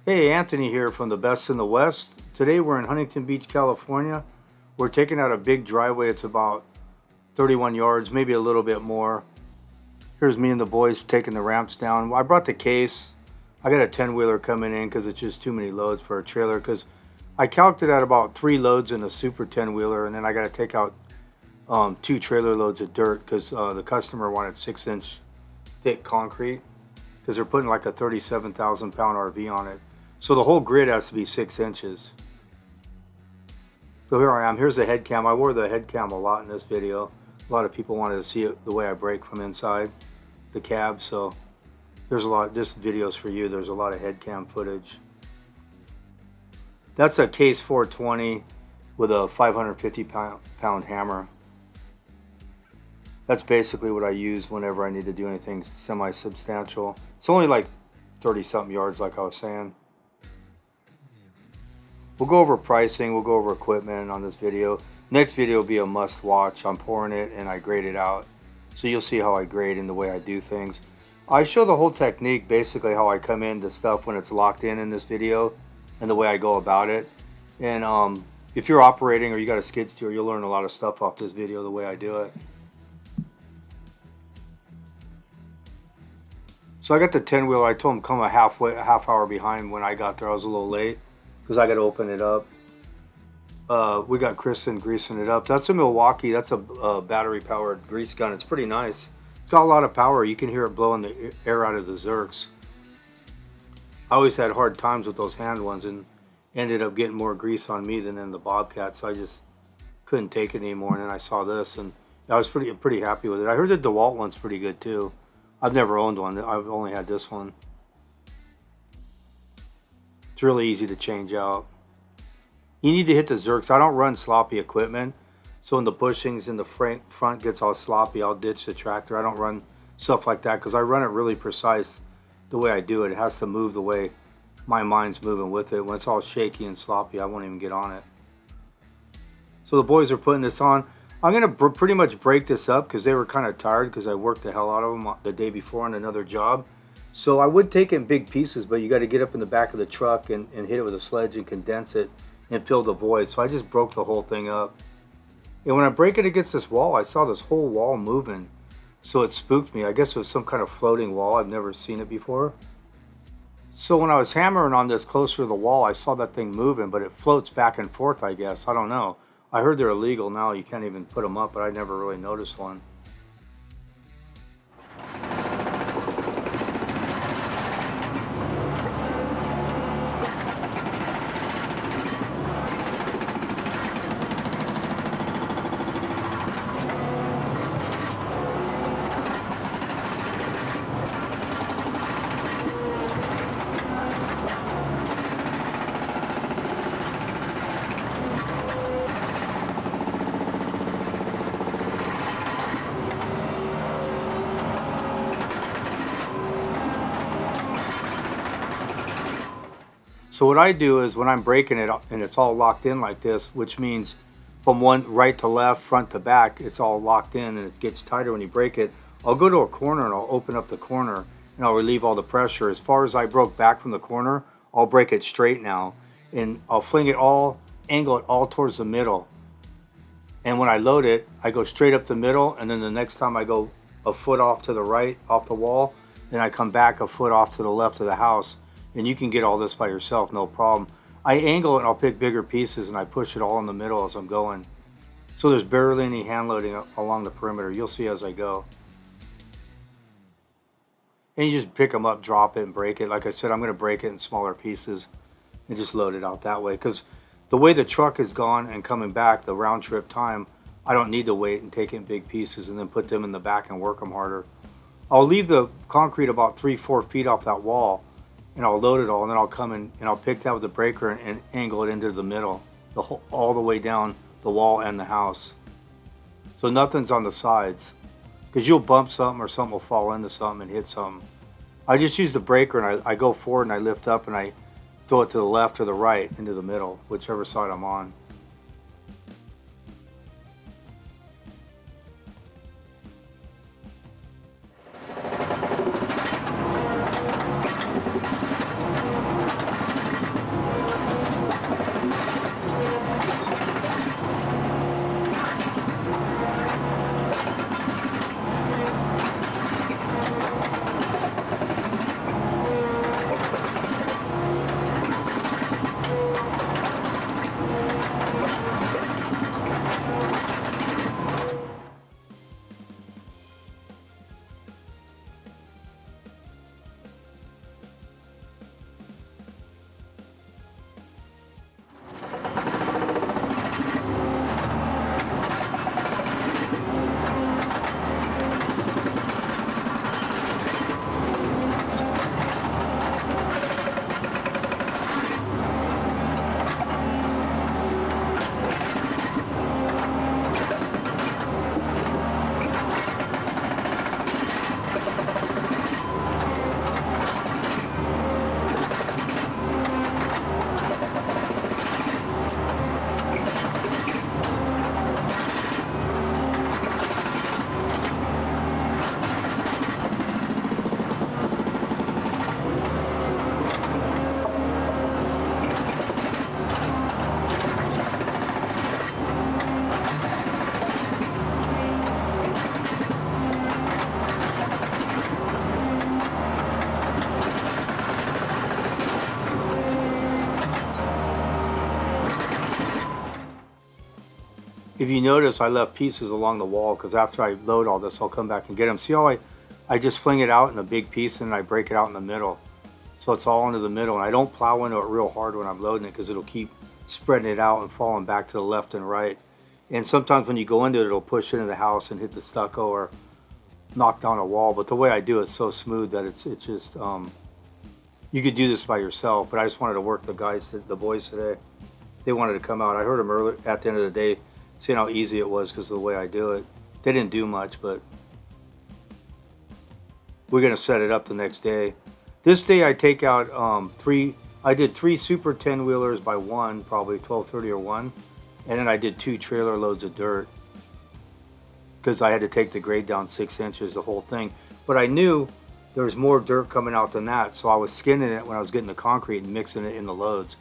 Hey, Anthony here from the Best in the West. Today we're in Huntington Beach, California. We're taking out a big driveway. It's about 31 yards, maybe a little bit more. Here's me and the boys taking the ramps down. I brought the case. I got a 10-wheeler coming in because it's just too many loads for a trailer, because I calculated at about 3 loads in a super 10-wheeler, and then I got to take out 2 trailer loads of dirt because the customer wanted 6-inch thick concrete because they're putting like a 37,000 pound RV on it. So the whole grid has to be 6 inches. So here I am. Here's the head cam. I wore the head cam a lot in this video. A lot of people wanted to see it, the way I break from inside the cab. So there's a lot, this video's for you. There's a lot of head cam footage. That's a case 420 with a 550 pound hammer. That's basically what I use whenever I need to do anything semi-substantial. It's only like 30-something yards, like I was saying. We'll go over pricing, we'll go over equipment on this video. Next video will be a must watch. I'm pouring it and I grade it out. So you'll see how I grade and the way I do things. I show the whole technique, basically how I come into stuff when it's locked in this video and the way I go about it. And if you're operating or you got a skid steer, you'll learn a lot of stuff off this video, the way I do it. So I got the 10-wheeler. I told him come a half hour behind when I got there. I was a little late because I got to open it up. We got Kristen greasing it up. That's a Milwaukee. That's a battery-powered grease gun. It's pretty nice. It's got a lot of power. You can hear it blowing the air out of the Zerks. I always had hard times with those hand ones and ended up getting more grease on me than in the Bobcat, so I just couldn't take it anymore. And then I saw this, and I was pretty happy with it. I heard the DeWalt one's pretty good too. I've never owned one. I've only had this one. It's really easy to change out. You need to hit the Zerks. I don't run sloppy equipment, so when the bushings in the front gets all sloppy, I'll ditch the tractor. I don't run stuff like that because I run it really precise the way I do it. It has to move the way my mind's moving with it. When it's all shaky and sloppy, I won't even get on it. So the boys are putting this on. I'm going to pretty much break this up because they were kind of tired because I worked the hell out of them the day before on another job. So I would take it in big pieces, but you got to get up in the back of the truck and hit it with a sledge and condense it and fill the void. So I just broke the whole thing up. And when I break it against this wall, I saw this whole wall moving. So it spooked me. I guess it was some kind of floating wall. I've never seen it before. So when I was hammering on this closer to the wall, I saw that thing moving, but it floats back and forth, I guess. I don't know. I heard they're illegal now. You can't even put them up, but I never really noticed one. So what I do is when I'm breaking it and it's all locked in like this, which means from one right to left, front to back, it's all locked in and it gets tighter when you break it. I'll go to a corner and I'll open up the corner and I'll relieve all the pressure. As far as I broke back from the corner, I'll break it straight now and I'll fling it all, angle it all towards the middle. And when I load it, I go straight up the middle, and then the next time I go a foot off to the right, off the wall, then I come back a foot off to the left of the house. And you can get all this by yourself, no problem. I angle it and I'll pick bigger pieces and I push it all in the middle as I'm going. So there's barely any hand loading along the perimeter. You'll see as I go. And you just pick them up, drop it, and break it. Like I said, I'm going to break it in smaller pieces and just load it out that way. Because the way the truck is gone and coming back, the round trip time, I don't need to wait and take it in big pieces and then put them in the back and work them harder. I'll leave the concrete about 3-4 feet off that wall. And I'll load it all, and then I'll come in and I'll pick that with the breaker and angle it into the middle, all the way down the wall and the house. So nothing's on the sides, because you'll bump something or something will fall into something and hit something. I just use the breaker and I go forward and I lift up and I throw it to the left or the right into the middle, whichever side I'm on. If you notice, I left pieces along the wall because after I load all this, I'll come back and get them. See how I just fling it out in a big piece and I break it out in the middle. So it's all into the middle, and I don't plow into it real hard when I'm loading it because it'll keep spreading it out and falling back to the left and right. And sometimes when you go into it, it'll push into the house and hit the stucco or knock down a wall. But the way I do it's so smooth that it's just, you could do this by yourself, but I just wanted to work the boys today. They wanted to come out. I heard them earlier at the end of the day saying how easy it was because of the way I do it. They didn't do much, but we're going to set it up the next day. This day I take out I did 3 super 10-wheelers by 1, probably 1230 or 1. And then I did 2 trailer loads of dirt because I had to take the grade down 6 inches, the whole thing. But I knew there was more dirt coming out than that, so I was skinning it when I was getting the concrete and mixing it in the loads.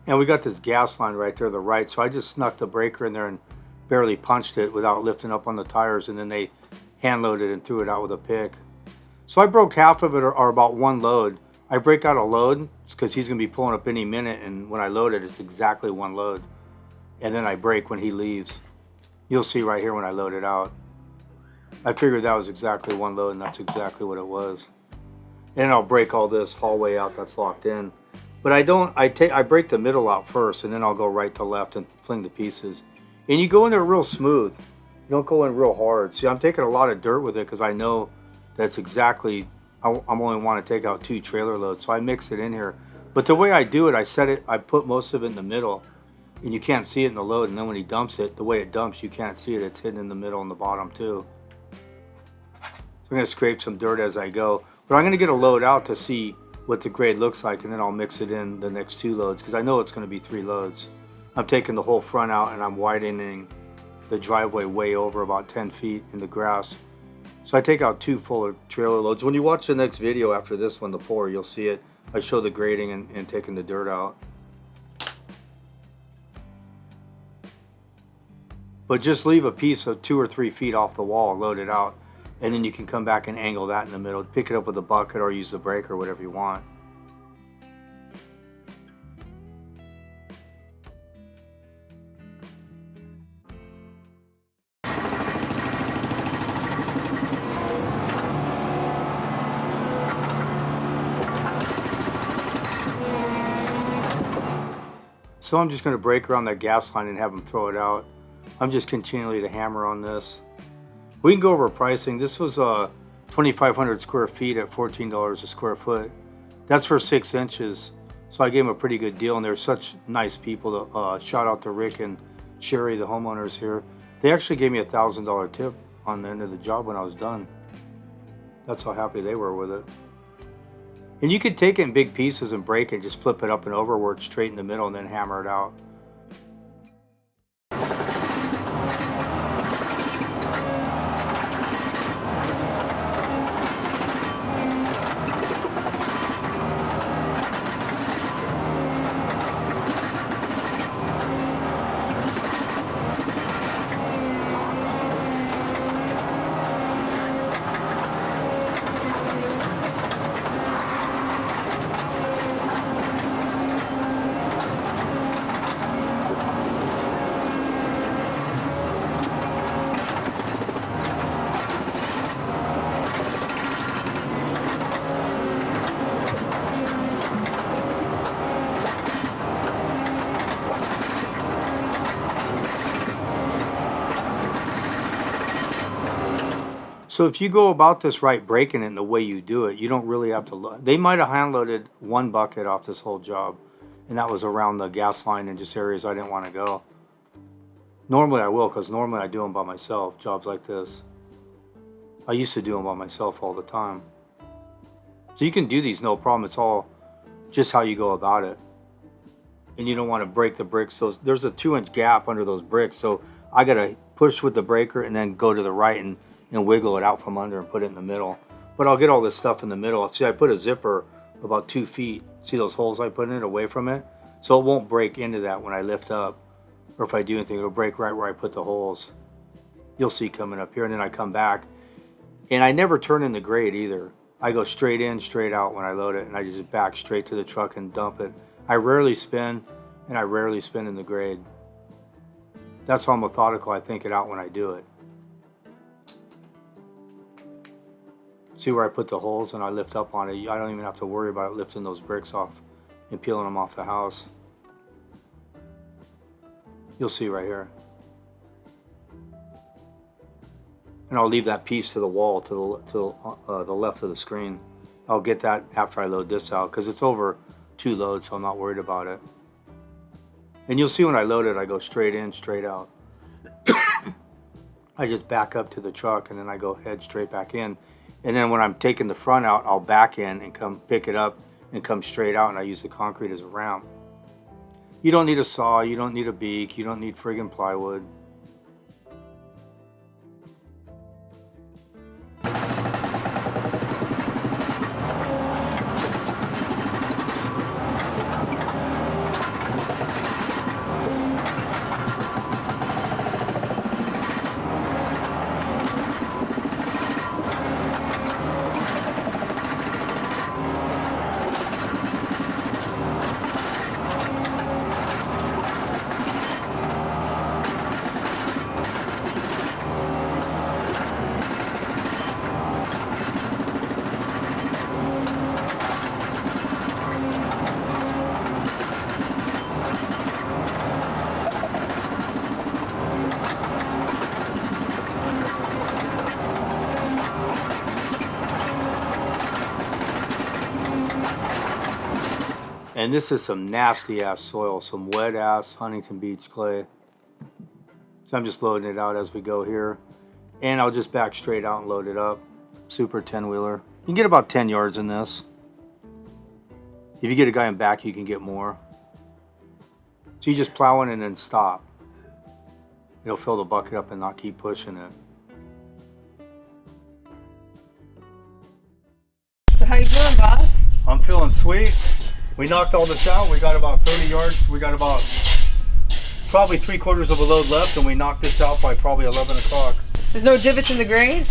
And we got this gas line right there to the right, so I just snuck the breaker in there and barely punched it without lifting up on the tires, and then they hand loaded and threw it out with a pick. So I broke half of it, or about 1 load. I break out a load because he's going to be pulling up any minute, and when I load it, it's exactly 1 load. And then I break when he leaves. You'll see right here when I load it out. I figured that was exactly 1 load, and that's exactly what it was. And I'll break all this hallway out that's locked in. But I break the middle out first, and then I'll go right to left and fling the pieces. And you go in there real smooth. You don't go in real hard. See, I'm taking a lot of dirt with it because I know that's exactly, I'm only want to take out 2 trailer loads. So I mix it in here. But the way I do it, I put most of it in the middle, and you can't see it in the load. And then when he dumps it, the way it dumps, you can't see it. It's hidden in the middle and the bottom too. So I'm going to scrape some dirt as I go. But I'm going to get a load out to see what the grade looks like, and then I'll mix it in the next 2 loads because I know it's going to be 3 loads. I'm taking the whole front out and I'm widening the driveway way over about 10 feet in the grass. So I take out 2 full trailer loads. When you watch the next video after this one, the pour, you'll see it. I show the grading and taking the dirt out. But just leave a piece of 2 or 3 feet off the wall, load it out. And then you can come back and angle that in the middle. Pick it up with a bucket or use the breaker, whatever you want. So I'm just going to break around that gas line and have them throw it out. I'm just continually to hammer on this. We can go over pricing. This was 2,500 square feet at $14 a square foot. That's for 6 inches. So I gave them a pretty good deal, and they're such nice people. Shout out to Rick and Sherry, the homeowners here. They actually gave me a $1,000 tip on the end of the job when I was done. That's how happy they were with it. And you could take it in big pieces and break it, just flip it up and over where it's straight in the middle and then hammer it out. So if you go about this right, breaking it in the way you do it, you don't really have to load. They might have hand loaded 1 bucket off this whole job, and that was around the gas line and just areas I didn't want to go. Normally I will, because normally I do them by myself, jobs like this. I used to do them by myself all the time. So you can do these no problem. It's all just how you go about it. and you don't want to break the bricks. So there's a 2-inch gap under those bricks. So I got to push with the breaker and then go to the right and wiggle it out from under and put it in the middle. But I'll get all this stuff in the middle. See, I put a zipper about 2 feet. See those holes I put in it away from it? So it won't break into that when I lift up. Or if I do anything, it'll break right where I put the holes. You'll see coming up here. And then I come back. And I never turn in the grade either. I go straight in, straight out when I load it. And I just back straight to the truck and dump it. I rarely spin, and I rarely spin in the grade. That's how methodical I think it out when I do it. See where I put the holes and I lift up on it? I don't even have to worry about lifting those bricks off and peeling them off the house. You'll see right here. And I'll leave that piece to the wall to the left of the screen. I'll get that after I load this out because it's over 2 loads, so I'm not worried about it. And you'll see when I load it, I go straight in, straight out. I just back up to the truck and then I go head straight back in. And then when I'm taking the front out, I'll back in and come pick it up and come straight out, and I use the concrete as a ramp. You don't need a saw, you don't need a beak, you don't need friggin' plywood. And this is some nasty ass soil, some wet ass Huntington Beach clay. So I'm just loading it out as we go here. And I'll just back straight out and load it up. Super 10-wheeler. You can get about 10 yards in this. If you get a guy in back, you can get more. So you just plow in and then stop. It'll fill the bucket up and not keep pushing it. So how you feeling, boss? I'm feeling sweet. We knocked all this out. We got about 30 yards. We got about probably 3/4 of a load left, and we knocked this out by probably 11 o'clock. There's no divots in the grade?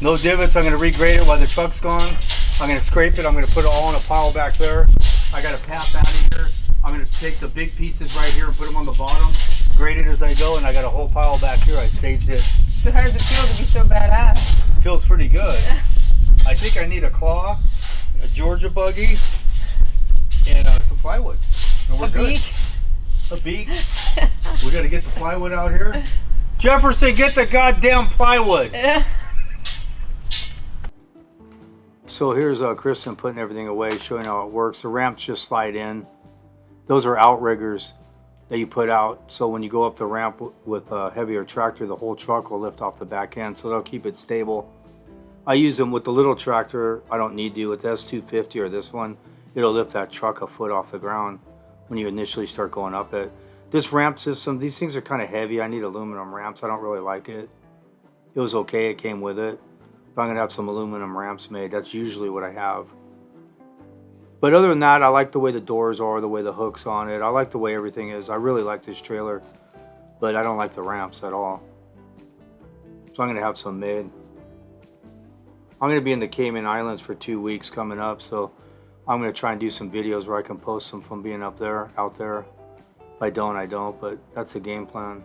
No divots. I'm going to regrade it while the truck's gone. I'm going to scrape it. I'm going to put it all in a pile back there. I got a path out of here. I'm going to take the big pieces right here and put them on the bottom, grade it as I go, and I got a whole pile back here. I staged it. So how does it feel to be so badass? Feels pretty good. I think I need a claw, a Georgia buggy, and some plywood. And we're good. A beak. We got to get the plywood out here. Jefferson, get the goddamn plywood. So here's Kristen putting everything away, showing how it works. The ramps just slide in. Those are outriggers that you put out. So when you go up the ramp with a heavier tractor, the whole truck will lift off the back end. So they'll keep it stable. I use them with the little tractor. I don't need to with the S250 or this one. It'll lift that truck a foot off the ground when you initially start going up it. This ramp system, these things are kind of heavy. I need aluminum ramps. I don't really like it. It was okay. It came with it. But I'm going to have some aluminum ramps made. That's usually what I have. But other than that, I like the way the doors are, the way the hook's on it. I like the way everything is. I really like this trailer. But I don't like the ramps at all. So I'm going to have some made. I'm going to be in the Cayman Islands for 2 weeks coming up. So I'm going to try and do some videos where I can post them from being up there, out there. If I don't, I don't, but that's the game plan.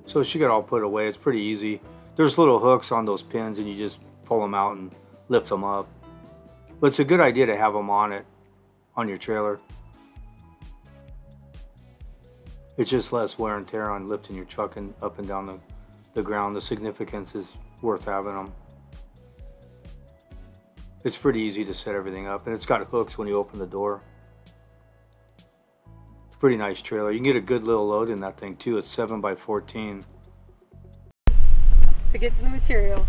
So she got all put away. It's pretty easy. There's little hooks on those pins and you just pull them out and lift them up. But it's a good idea to have them on it, on your trailer. It's just less wear and tear on lifting your truck and up and down the ground. The significance is worth having them. It's pretty easy to set everything up, and it's got hooks when you open the door. Pretty nice trailer. You can get a good little load in that thing too. It's 7x14. To get to the material.